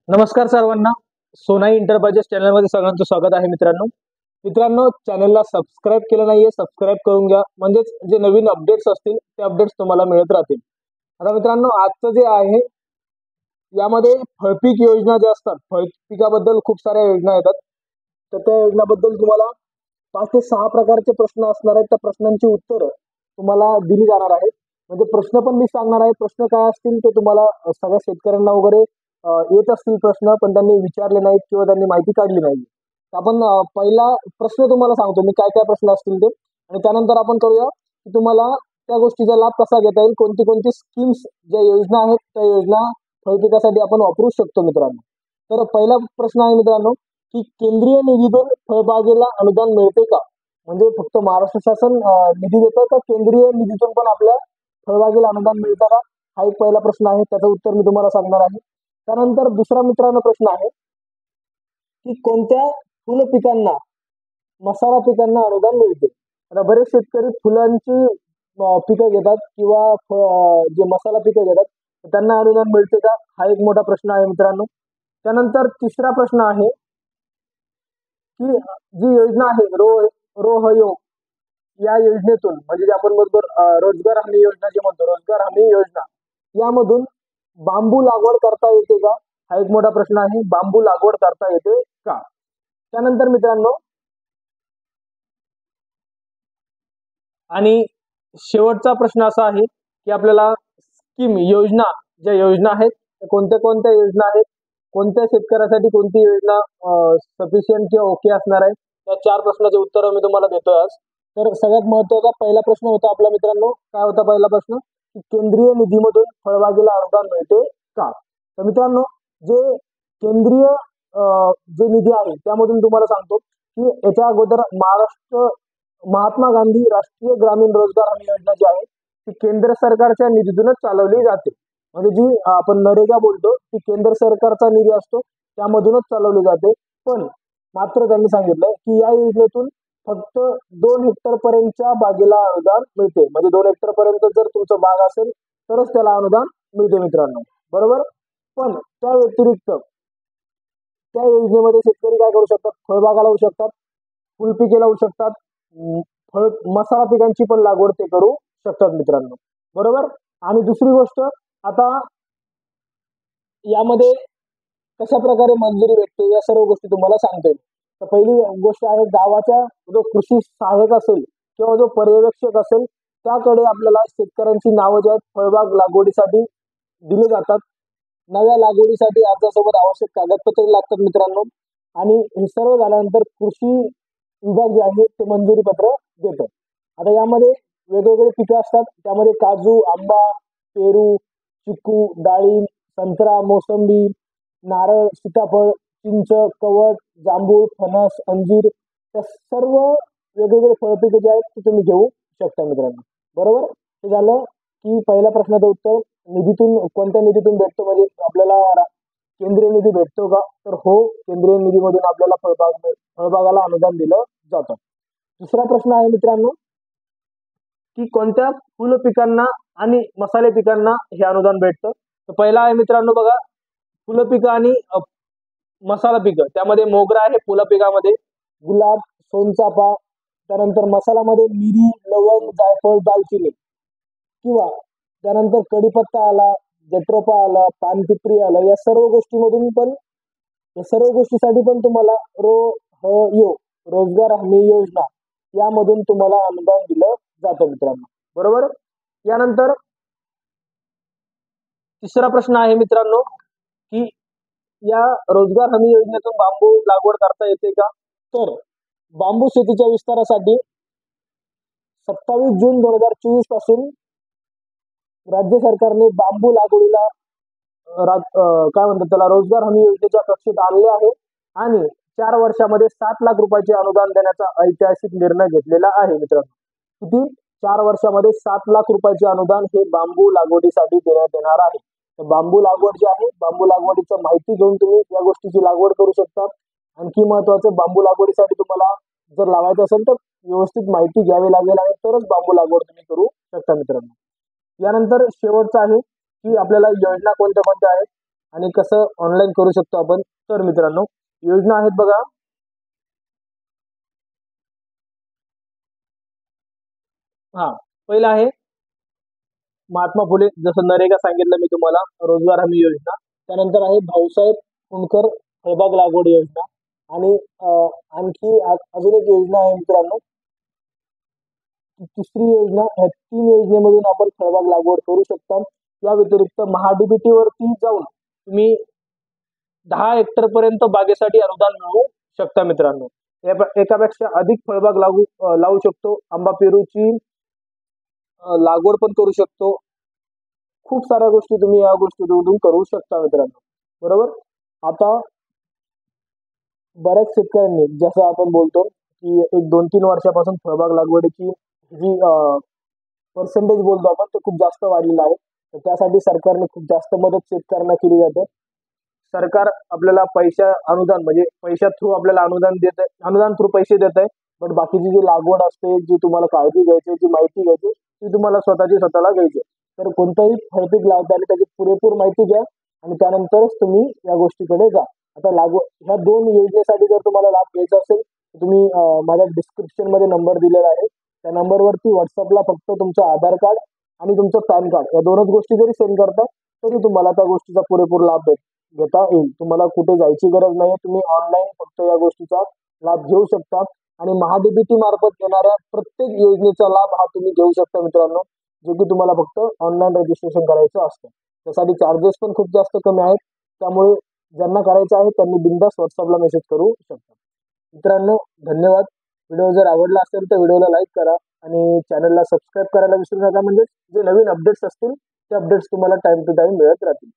नमस्कार सर्वांना. सोनाई एंटरप्राइजेस चॅनलमध्ये सगळ्यांचं स्वागत आहे. मित्रांनो चॅनलला सबस्क्राईब केलं नाहीये, सबस्क्राईब करून घ्या, म्हणजेच जे नवीन अपडेट्स असतील ते अपडेट्स तुम्हाला मिळत राहतील. आता मित्रांनो, आजचं जे आहे यामध्ये फळपीक योजना ज्या असतात, फळपिकाबद्दल खूप साऱ्या योजना येतात. तर त्या योजनाबद्दल तुम्हाला 5 ते 6 प्रकारचे प्रश्न असणार आहेत. त्या प्रश्नांची उत्तरं तुम्हाला दिली जाणार आहेत. म्हणजे प्रश्न पण मी सांगणार आहे. प्रश्न काय असतील ते तुम्हाला सगळ्या शेतकऱ्यांना वगैरे येत असतील प्रश्न, पण त्यांनी विचारले नाहीत किंवा त्यांनी माहिती काढली नाही. तर आपण पहिला प्रश्न तुम्हाला सांगतो मी काय काय प्रश्न असतील ते, आणि त्यानंतर आपण करूया की तुम्हाला त्या गोष्टीचा लाभ कसा घेता येईल, कोणती कोणती स्कीम्स ज्या योजना आहेत त्या योजना फळपिकासाठी आपण वापरू शकतो मित्रांनो. तर पहिला प्रश्न आहे मित्रांनो की केंद्रीय निधीतून फळबागेला अनुदान मिळते का? म्हणजे फक्त महाराष्ट्र शासन निधी देतं का केंद्रीय निधीतून पण आपल्या फळबागेला अनुदान मिळतं का? हा एक पहिला प्रश्न आहे, त्याचं उत्तर मी तुम्हाला सांगणार आहे. त्यानंतर दुसरा मित्रांनो प्रश्न आहे की कोणत्या फुल पिकांना मसाला पिकांना अनुदान मिळते? आता बरेच शेतकरी फुलांची पिकं घेतात किंवा जे मसाला पिकं घेतात, तर त्यांना अनुदान मिळते का? हा एक मोठा प्रश्न आहे मित्रांनो. त्यानंतर तिसरा प्रश्न आहे की जी योजना आहे रोहयो या योजनेतून, म्हणजे जे आपण म्हणतो रोजगार हमी योजना, जे म्हणतो रोजगार हमी योजना, यामधून बांबू लागवड करता येते का? हा एक मोठा प्रश्न आहे. बांबू लागवड करता येते का? त्यानंतर मित्रांनो, आणि शेवटचा प्रश्न असा आहे की आपल्याला स्कीम योजना, ज्या योजना आहेत त्या कोणत्या कोणत्या योजना आहेत, कोणत्या शेतकऱ्यासाठी कोणती योजना सफिशियंट किंवा ओके असणार आहे, या 4 प्रश्नाचे उत्तर मी तुम्हाला देतोय आज. तर सगळ्यात महत्त्वाचा पहिला प्रश्न होता आपला मित्रांनो, काय होता पहिला प्रश्न की केंद्रीय निधीमधून फळबागेला अनुदान मिळते का? तर मित्रांनो, जे केंद्रीय जे निधी आहे त्यामधून तुम्हाला सांगतो की याच्या अगोदर महात्मा गांधी राष्ट्रीय ग्रामीण रोजगार हमी योजना जी आहे ती केंद्र सरकारच्या निधीतूनच चालवली जाते. म्हणजे जी आपण नरेगा बोलतो ती केंद्र सरकारचा निधी असतो, त्यामधूनच चालवली जाते. पण मात्र त्यांनी सांगितलंय की या योजनेतून फक्त 2 हेक्टर पर्यंतच्या बागेला अनुदान मिळते. म्हणजे 2 हेक्टर पर्यंत जर तुमचं बाग असेल तरच त्याला अनुदान मिळते मित्रांनो, बरोबर. पण त्या व्यतिरिक्त त्या योजनेमध्ये शेतकरी काय करू शकतात? फळबागा लावू शकतात, फुलपिके लावू शकतात, फळ मसाला पिकांची पण लागवड ते करू शकतात मित्रांनो, बरोबर. आणि दुसरी गोष्ट, आता यामध्ये कशा प्रकारे मंजुरी भेटते या सर्व गोष्टी तुम्हाला सांगतोय. तर पहिली गोष्ट आहे, गावाच्या जो कृषी सहाय्यक असेल किंवा जो पर्यवेक्षक असेल त्याकडे आपल्याला शेतकऱ्यांची नावं जी आहेत फळबाग लागवडीसाठी दिली जातात. नव्या लागवडीसाठी अर्जासोबत आवश्यक कागदपत्रे लागतात मित्रांनो. आणि हे सर्व झाल्यानंतर कृषी विभाग जे आहे ते मंजुरी पत्र देतं. आता यामध्ये वेगवेगळे पिकं असतात, त्यामध्ये काजू, आंबा, पेरू, चिकू, डाळिंब, संत्रा, मोसंबी, नारळ, सीताफळ, चिंच, कवठ, जांभूळ, फणस, अंजीर, त्या सर्व वेगवेगळे फळपिकं जे आहेत ते तुम्ही घेऊ शकता मित्रांनो, बरोबर. हे झालं की पहिल्या प्रश्नाचं उत्तर. निधीतून कोणत्या निधीतून भेटतो, म्हणजे आपल्याला केंद्रीय निधी भेटतो का? तर हो, केंद्रीय निधीमधून आपल्याला फळबागाला अनुदान दिलं जातं. दुसरा प्रश्न आहे मित्रांनो की कोणत्या फुल पिकांना आणि मसाले पिकांना हे अनुदान भेटतं? तर पहिला आहे मित्रांनो बघा, फुलं पिकं आणि मसाला पिकं. त्यामध्ये मोगरा आहे फुलं पिकामध्ये, गुलाब, सोनचाफा, त्यानंतर मसाल्यामध्ये मिरी, लवंग, जायफळ, दालचिनी, किंवा त्यानंतर कडीपत्ता आला, जट्रोफा आला, पानपिपरी आलं, या सर्व गोष्टीमधून पण, या सर्व गोष्टीसाठी पण तुम्हाला रोजगार हमी योजना यामधून तुम्हाला अनुदान दिलं जातं मित्रांनो, बरोबर. यानंतर तिसरा प्रश्न आहे मित्रांनो की या रोजगार हमी योजनेतून बांबू लागवड करता येते का? तर बांबू शेतीच्या विस्तारासाठी 27 जून 2024 पासून राज्य सरकारने बांबू लागवडीला काय म्हणतात त्याला, रोजगार हमी योजनेच्या कक्षेत आणले आहे आणि 4 वर्षामध्ये 7 लाख रुपयाचे अनुदान देण्याचा ऐतिहासिक निर्णय घेतलेला आहे मित्रांनो. किती? 4 वर्षामध्ये 7 लाख रुपयाचे अनुदान हे बांबू लागवडीसाठी देण्यात येणार आहे. तर बांबू लागवड जी आहे, बांबू लागवडीचं माहिती घेऊन तुम्ही या गोष्टीची लागवड करू शकता. आणखी महत्वाचं, बांबू लागवडीसाठी तुम्हाला जर लावायचं असेल तर व्यवस्थित माहिती घ्यावी लागेल आणि तरच बांबू लागवड तुम्ही करू शकता मित्रांनो. यानंतर शेवटचं आहे की आपल्याला योजना कोणत्या कोणत्या आहेत. आणि कसं ऑनलाईन करू शकतो आपण. तर मित्रांनो, योजना आहेत बघा. हा, पहिला आहे महात्मा फुले, जसं नरेगा सांगितलं मी तुम्हाला, रोजगार हमी योजना. त्यानंतर आहे भाऊसाहेब फुंडकर फळबाग लागवड योजना. आणि आणखी अजून एक योजना आहे मित्रांनो, तिसरी योजना. ह्या तीन योजनेमधून आपण फळबाग लागवड करू शकता. या व्यतिरिक्त महाडीबीटी वरती जाऊन तुम्ही 10 हेक्टर पर्यंत बागेसाठी अनुदान मिळवू शकता मित्रांनो. एकापेक्षा अधिक फळबाग लावू शकतो. आंबा पेरूची लागवड पण करू शकतो. खूप साऱ्या गोष्टी तुम्ही या गोष्टीतून करू शकता मित्रांनो. बरोबर. आता बऱ्याच शेतकऱ्यांनी, जसं आपण बोलतो की एक 2-3 वर्षापासून फळबाग लागवडीची जी पर्सेंटेज बोलतो आपण, ते खूप जास्त वाढलेलं आहे. तर त्यासाठी सरकारने खूप जास्त मदत शेतकऱ्यांना केली जाते. सरकार आपल्याला अनुदान म्हणजे पैशा थ्रू आपल्याला अनुदान देत आहे, अनुदान थ्रू पैसे देत आहे. पण बाकीची जी लागवड असते, जी तुम्हाला काळजी घ्यायची, जी माहिती घ्यायची, ती तुम्हाला स्वतःला घ्यायची. तर कोणतंही फळपीक लावताना त्याची पुरेपूर माहिती घ्या आणि त्यानंतरच तुम्ही या गोष्टीकडे जा. आता ह्या दोन योजनेसाठी जर तुम्हाला लाभ घ्यायचा असेल तर तुम्ही माझ्या डिस्क्रिप्शन मध्ये नंबर दिलेला आहे. त्या नंबरवरती व्हॉट्सअपला फक्त तुमचं आधार कार्ड आणि तुमचं पॅन कार्ड या दोनच गोष्टी जरी सेंड करता तरी तुम्हाला त्या गोष्टीचा पुरेपूर लाभ घेता येईल. तुम्हाला कुठे जायची गरज नाही. तुम्ही ऑनलाईन फक्त या गोष्टीचा लाभ घेऊ शकता आणि महाडीबीटी मार्फत येणाऱ्या प्रत्येक योजनेचा लाभ हा तुम्ही घेऊ शकता मित्रांनो, जे की तुम्हाला फक्त ऑनलाईन रजिस्ट्रेशन करायचं असतं. त्यासाठी चार्जेस पण खूप जास्त कमी आहेत. त्यामुळे ज्यांना करायचं आहे त्यांनी बिनधास्त व्हॉट्सअपला मेसेज करू शकता. मित्रांनो, धन्यवाद. व्हिडिओ जर आवडला असेल तर व्हिडिओला लाईक करा आणि चॅनलला सबस्क्राईब करायला विसरू नका. म्हणजे जे नवीन अपडेट्स असतील ते अपडेट्स तुम्हाला टाइम टू टाइम मिळत राहतील.